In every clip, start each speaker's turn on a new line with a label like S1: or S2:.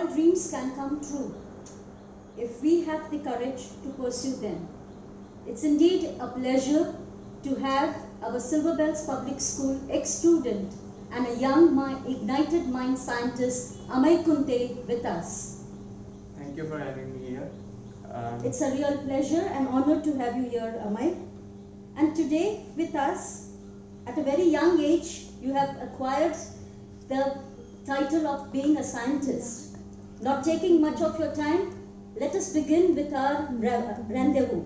S1: all dreams can come true if we have the courage to pursue them. It's indeed a pleasure to have our Silver Bells Public School ex-student and a young ignited mind scientist, Amey Kunte, with us.
S2: Thank you for having me here.
S1: It's a real pleasure and honor to have you here, Amey. And today with us, at a very young age, you have acquired the title of being a scientist. Not taking much of your time, let us begin with our rendezvous.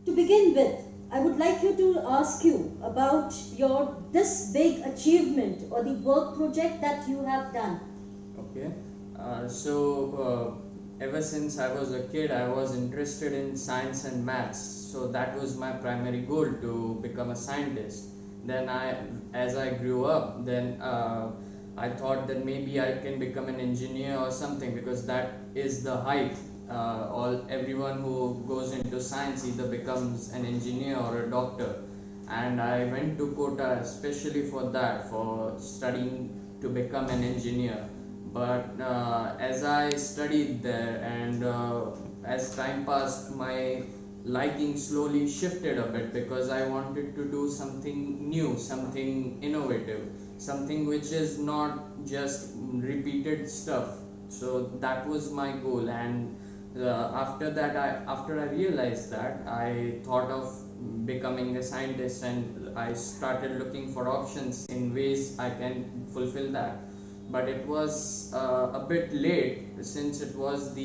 S1: To begin with, I would like you to ask you about this big achievement or the work project that you have done.
S2: Okay. Ever since I was a kid, I was interested in science and maths. So that was my primary goal, to become a scientist. Then as I grew up, then I thought that maybe I can become an engineer or something, because that is the height. Everyone who goes into science either becomes an engineer or a doctor. And I went to Kota especially for that, for studying to become an engineer. But as I studied there and as time passed, my liking slowly shifted a bit, because I wanted to do something new, something innovative, something which is not just repeated stuff. So that was my goal. And after I realized that, I thought of becoming a scientist, and I started looking for options in ways I can fulfill that. But it was a bit late, since it was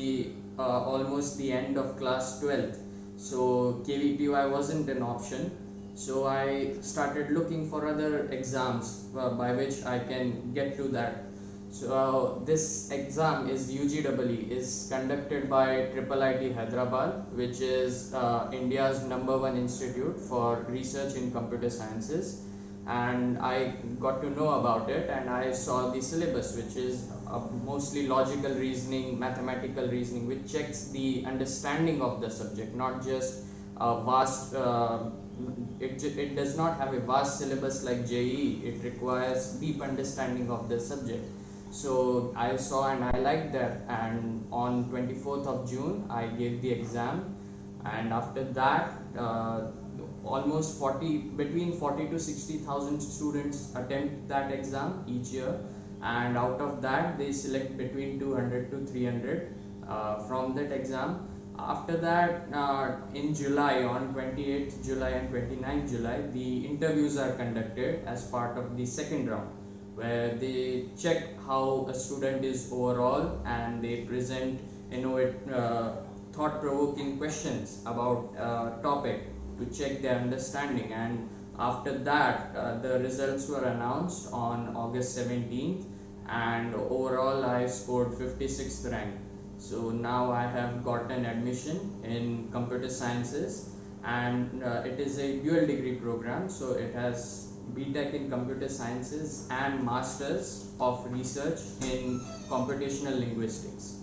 S2: almost the end of class 12th. So KVPY wasn't an option. So I started looking for other exams by which I can get to that. So this exam is UGEE, is conducted by IIIT Hyderabad, which is India's #1 institute for research in computer sciences. And I got to know about it, and I saw the syllabus, which is mostly logical reasoning, mathematical reasoning, which checks the understanding of the subject, not just a vast it does not have a vast syllabus like JEE. It requires deep understanding of the subject. So I saw and I liked that, and on 24th of June I gave the exam, and after that almost between 40 to 60,000 students attempt that exam each year, and out of that they select between 200 to 300 from that exam. After that, in July, on 28th July and 29th July, the interviews are conducted as part of the second round, where they check how a student is overall, and they present thought-provoking questions about a topic to check their understanding. And after that, the results were announced on August 17th, and overall I scored 56th rank. So now I have gotten admission in computer sciences, and it is a dual degree program, so it has BTech in computer sciences and Masters of Research in computational linguistics.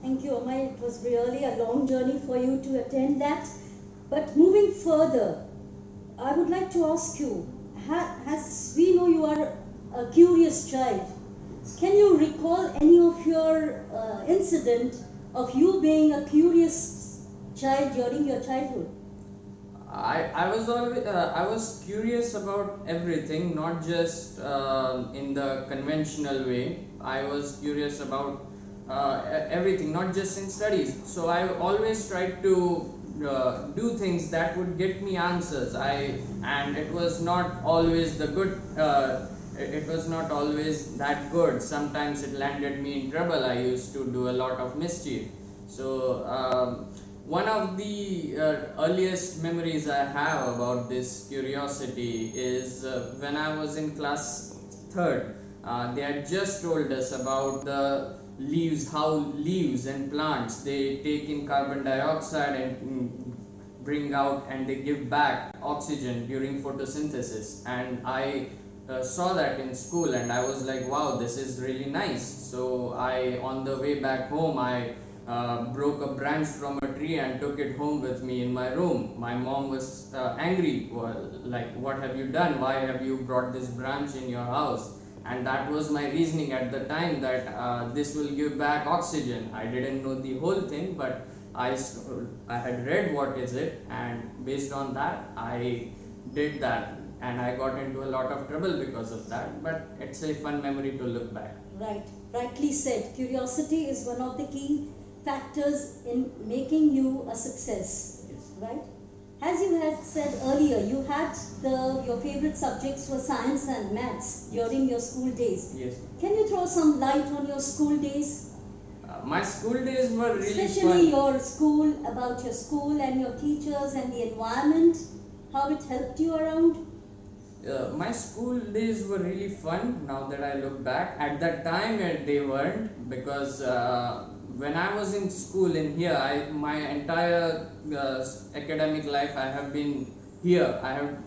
S1: Thank you, Amey. It was really a long journey for you to attend that. But moving further, I would like to ask you, as we know you are a curious child, can you recall any of your incident of you being a curious child during your childhood?
S2: I was curious about everything, not just in the conventional way. I was curious about everything, not just in studies. So I always tried to do things that would get me answers. And it was not always the good. It was not always that good. Sometimes it landed me in trouble. I used to do a lot of mischief. So one of the earliest memories I have about this curiosity is when I was in class 3rd. They had just told us about the leaves, how leaves and plants, they take in carbon dioxide and bring out, and they give back oxygen during photosynthesis. And I saw that in school, and I was like, wow, this is really nice. So on the way back home, I broke a branch from a tree and took it home with me in my room. My mom was angry, like, what have you done? Why have you brought this branch in your house? and that was my reasoning at the time, that this will give back oxygen. I didn't know the whole thing, but I had read what is it, and based on that I did that, and I got into a lot of trouble because of that, but it's a fun memory to look back.
S1: Right, rightly said. Curiosity is one of the key factors in making you a success.
S2: Yes.
S1: Right? As you had said earlier, you had your favorite subjects were science and maths during your school days.
S2: Yes.
S1: Can you throw some light on your school days?
S2: My school days were really
S1: Especially
S2: fun.
S1: your school, about your school and your teachers and the environment, how it helped you around?
S2: My school days were really fun now that I look back. At that time they weren't, because when I was in school in here, my entire academic life I have been here.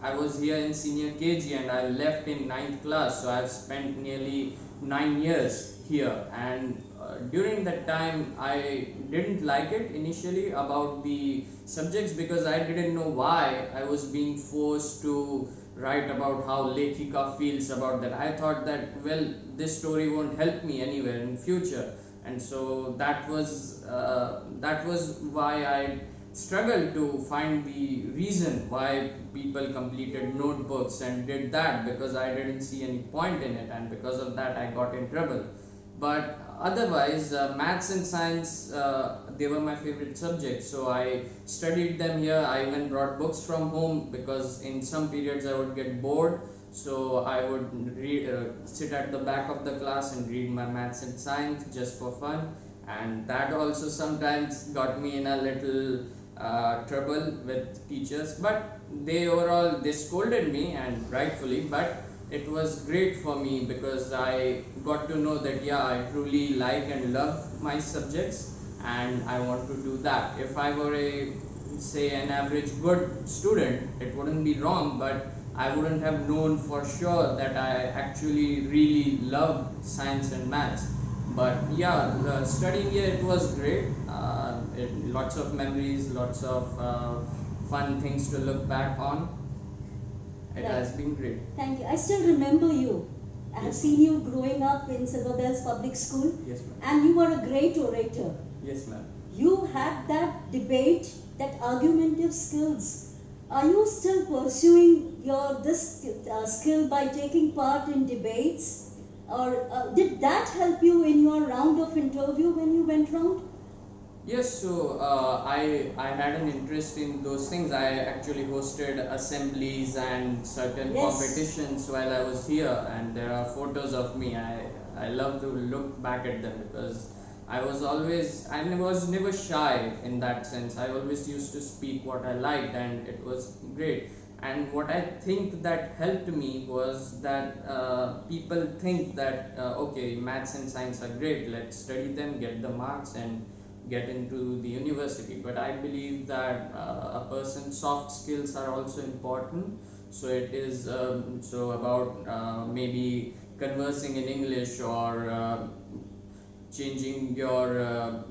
S2: I was here in senior KG and I left in 9th class, so I've spent nearly 9 years here, and during that time I didn't like it initially about the subjects, because I didn't know why I was being forced to write about how Lekhika feels about that. I thought that, well, this story won't help me anywhere in future, and so that was why I struggled to find the reason why people completed notebooks and did that, because I didn't see any point in it, and because of that I got in trouble. But otherwise, maths and science, they were my favorite subjects, so I studied them here. I even brought books from home, because in some periods I would get bored, so I would sit at the back of the class and read my maths and science just for fun, and that also sometimes got me in a little trouble with teachers, but they scolded me, and rightfully, but it was great for me, because I got to know that I truly like and love my subjects, and I want to do that. If I were say an average good student, it wouldn't be wrong, but I wouldn't have known for sure that I actually really loved science and maths. But studying here, it was great. Lots of memories, lots of fun things to look back on. It has been great.
S1: Thank you. I still remember you. I have seen you growing up in Silver Bells Public School.
S2: Yes, ma'am.
S1: And you were a great orator.
S2: Yes, ma'am.
S1: You had that debate, that argumentative skills. Are you still pursuing this skill by taking part in debates? Or did that help you in your round of interview when you went round?
S2: Yes, so I had an interest in those things. I actually hosted assemblies and certain competitions while I was here, and there are photos of me. I love to look back at them, because I was never shy in that sense. I always used to speak what I liked, and it was great. And what I think that helped me was that people think that okay, maths and science are great, let's study them, get the marks and get into the university. But I believe that a person's soft skills are also important. So it is about maybe conversing in English, or changing your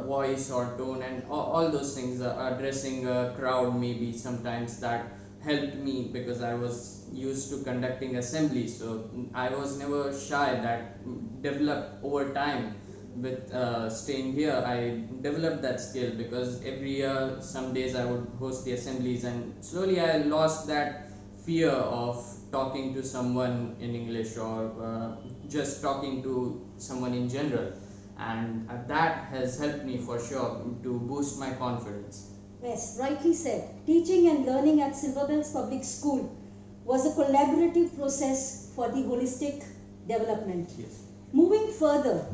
S2: voice or tone, and all those things, addressing a crowd maybe sometimes. That helped me, because I was used to conducting assemblies, so I was never shy. That developed over time with staying here. I developed that skill, because every year some days I would host the assemblies, and slowly I lost that fear of talking to someone in English, or just talking to someone in general, and that has helped me for sure to boost my confidence.
S1: Yes, rightly said. Teaching and learning at Silver Bells Public School was a collaborative process for the holistic development.
S2: Yes.
S1: Moving further,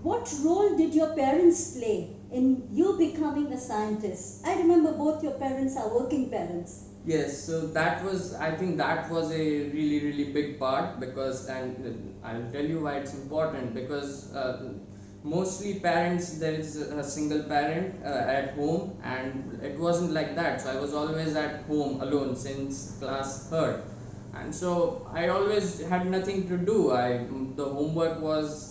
S1: what role did your parents play in you becoming a scientist? I remember both your parents are working parents.
S2: Yes, so I think that was a really, really big part, because, and I'll tell you why it's important, because mostly parents, there is a single parent at home, and it wasn't like that. So I was always at home alone since class 3rd, and so I always had nothing to do. The homework was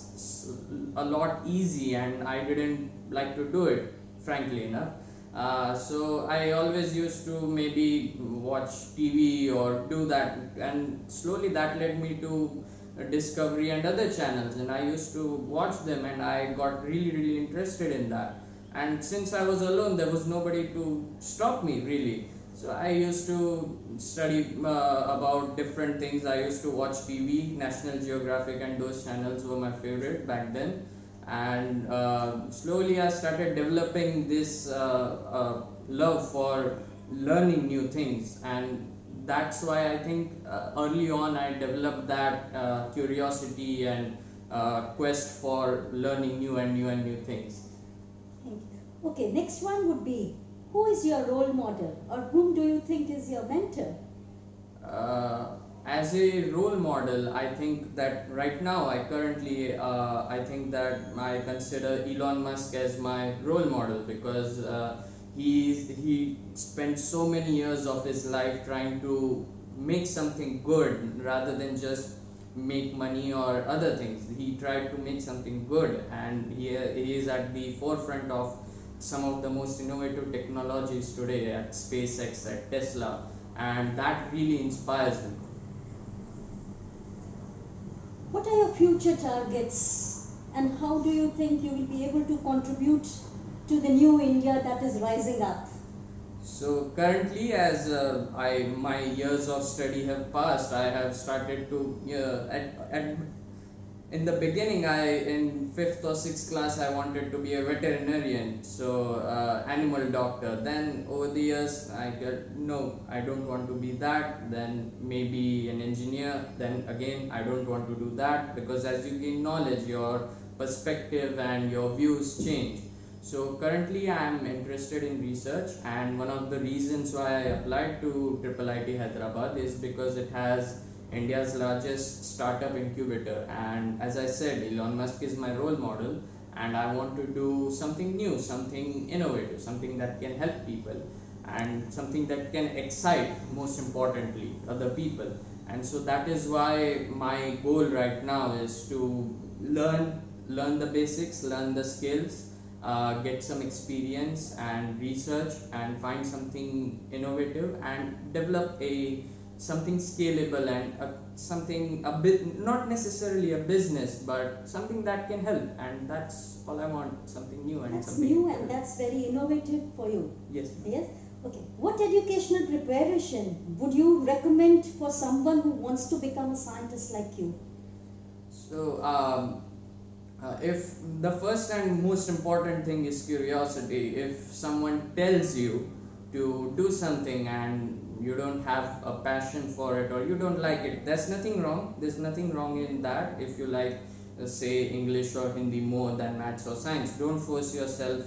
S2: a lot easy, and I didn't like to do it, frankly enough. So I always used to maybe watch TV or do that, and slowly that led me to Discovery and other channels, and I used to watch them, and I got really interested in that. And since I was alone, there was nobody to stop me really. So I used to study about different things. I used to watch TV, National Geographic, and those channels were my favorite back then. And slowly I started developing this love for learning new things, and that's why I think early on I developed that curiosity and quest for learning new things.
S1: Thank you. Okay, next one would be, who is your role model, or whom do you think is your mentor?
S2: As a role model, I think that right now I think that I consider Elon Musk as my role model, because he spent so many years of his life trying to make something good rather than just make money or other things. He tried to make something good, and he is at the forefront of some of the most innovative technologies today at SpaceX, at Tesla, and that really inspires me.
S1: What are your future targets, and how do you think you will be able to contribute to the new India that is rising up?
S2: So currently, as my years of study have passed, I have started to in the beginning, in fifth or sixth class, I wanted to be a veterinarian, so animal doctor. Then over the years, I got, no, I don't want to be that. Then maybe an engineer. Then again, I don't want to do that, because as you gain knowledge, your perspective and your views change. So currently I am interested in research, and one of the reasons why I applied to IIIT Hyderabad is because it has India's largest startup incubator, and as I said, Elon Musk is my role model, and I want to do something new, something innovative, something that can help people, and something that can excite, most importantly, other people. And so that is why my goal right now is to learn the basics, learn the skills, get some experience and research, and find something innovative and develop something scalable, and something a bit, not necessarily a business, but something that can help. And that's all I want, something new and
S1: That's
S2: something
S1: new and that's very innovative for you.
S2: Yes.
S1: Yes. Okay. What educational preparation would you recommend for someone who wants to become a scientist like you?
S2: So if the first and most important thing is curiosity. If someone tells you to do something and you don't have a passion for it, or you don't like it, there's nothing wrong in that. If you like say English or Hindi more than maths or science, don't force yourself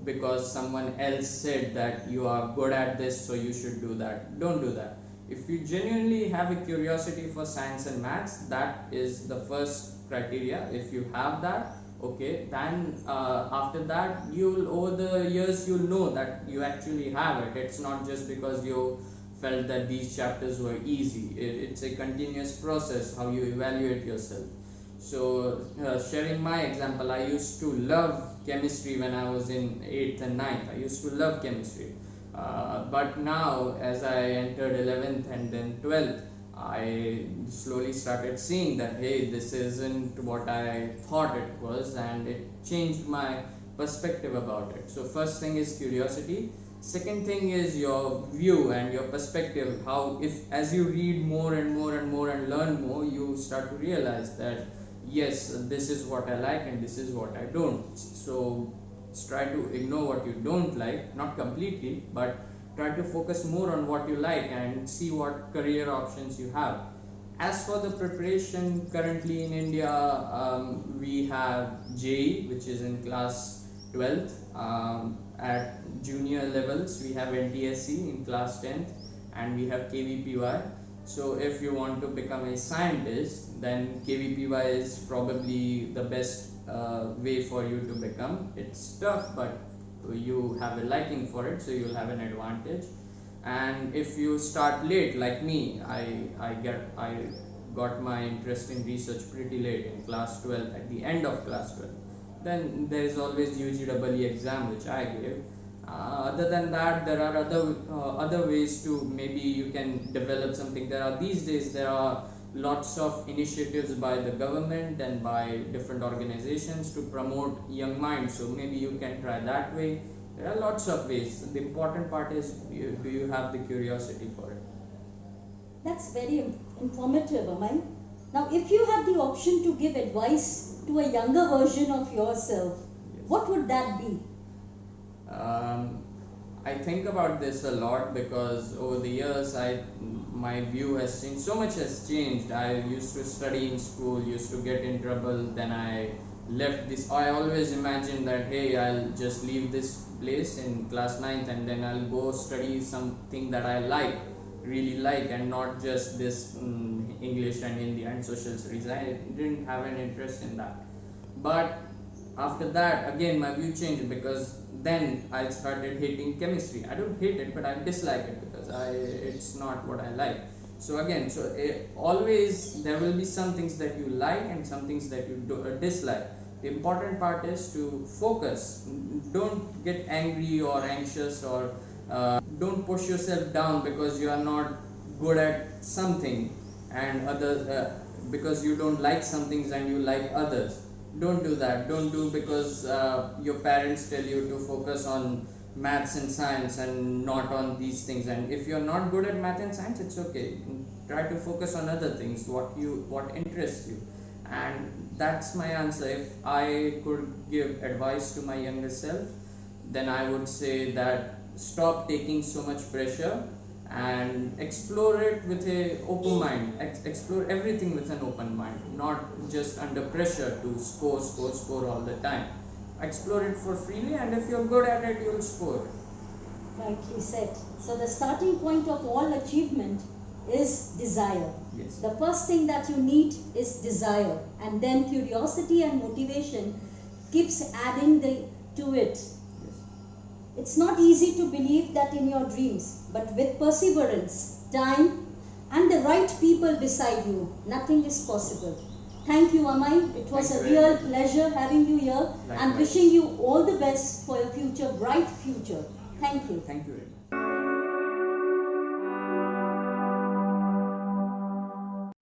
S2: because someone else said that you are good at this, so you should do that. Don't do that. If you genuinely have a curiosity for science and maths, that is the first criteria. If you have that, okay, then after that, you'll, over the years, you'll know that you actually have it. It's not just because you felt that these chapters were easy. It's a continuous process how you evaluate yourself. So sharing my example, I used to love chemistry when I was in 8th and 9th. I used to love chemistry, but now as I entered 11th and then 12th, I slowly started seeing that, hey, this isn't what I thought it was, and it changed my perspective about it. So first thing is curiosity. Second thing is your view and your perspective. How, if as you read more and more and more and learn more, you start to realize that yes, this is what I like and this is what I don't. So try to ignore what you don't like, not completely, but try to focus more on what you like and see what career options you have. As for the preparation, currently in India, we have JEE, which is in class 12th. At junior levels, we have NTSC in class 10th, and we have KVPY. So if you want to become a scientist, then KVPY is probably the best way for you to become. It's tough, but you have a liking for it, so you'll have an advantage. And if you start late like me, I got my interest in research pretty late, in class 12, at the end of class 12. Then there is always UGEE exam, which I gave. Other than that, there are other ways to, maybe you can develop something. These days there are lots of initiatives by the government and by different organizations to promote young minds, so maybe you can try that way. There are lots of ways. The important part is, do you have the curiosity for it?
S1: That's very informative, Amey. Now, if you had the option to give advice to a younger version of yourself,
S2: Yes.
S1: what would that be?
S2: I think about this a lot, because over the years my view has changed. So much has changed. I used to study in school, used to get in trouble, then I left this. I always imagined that, hey, I'll just leave this place in class 9th and then I'll go study something that I really like, and not just this English and Hindi and social studies. I didn't have an interest in that. But after that, again, my view changed, because then I started hating chemistry. I don't hate it, but I dislike it, because it's not what I like. So again, always there will be some things that you like and some things that you dislike. The important part is to focus. Don't get angry or anxious, or don't push yourself down because you are not good at something, and because you don't like some things and you like others. Don't do that. Don't do because your parents tell you to focus on maths and science and not on these things. And if you're not good at math and science, it's okay. Try to focus on other things, what interests you. And that's my answer. If I could give advice to my younger self, then I would say that stop taking so much pressure and explore it with an open mind. Explore everything with an open mind, not just under pressure to score all the time. Explore it for freely, and if you're good at it, you'll score.
S1: Rightly said. So the starting point of all achievement is desire.
S2: Yes.
S1: The first thing that you need is desire, and then curiosity and motivation keeps adding to it. It's not easy to believe that in your dreams, but with perseverance, time, and the right people beside you, nothing is possible. Thank you, Amey. It was a real pleasure having you here.
S2: Likewise.
S1: And wishing you all the best for your future, bright future. Thank you.
S2: Thank you very much.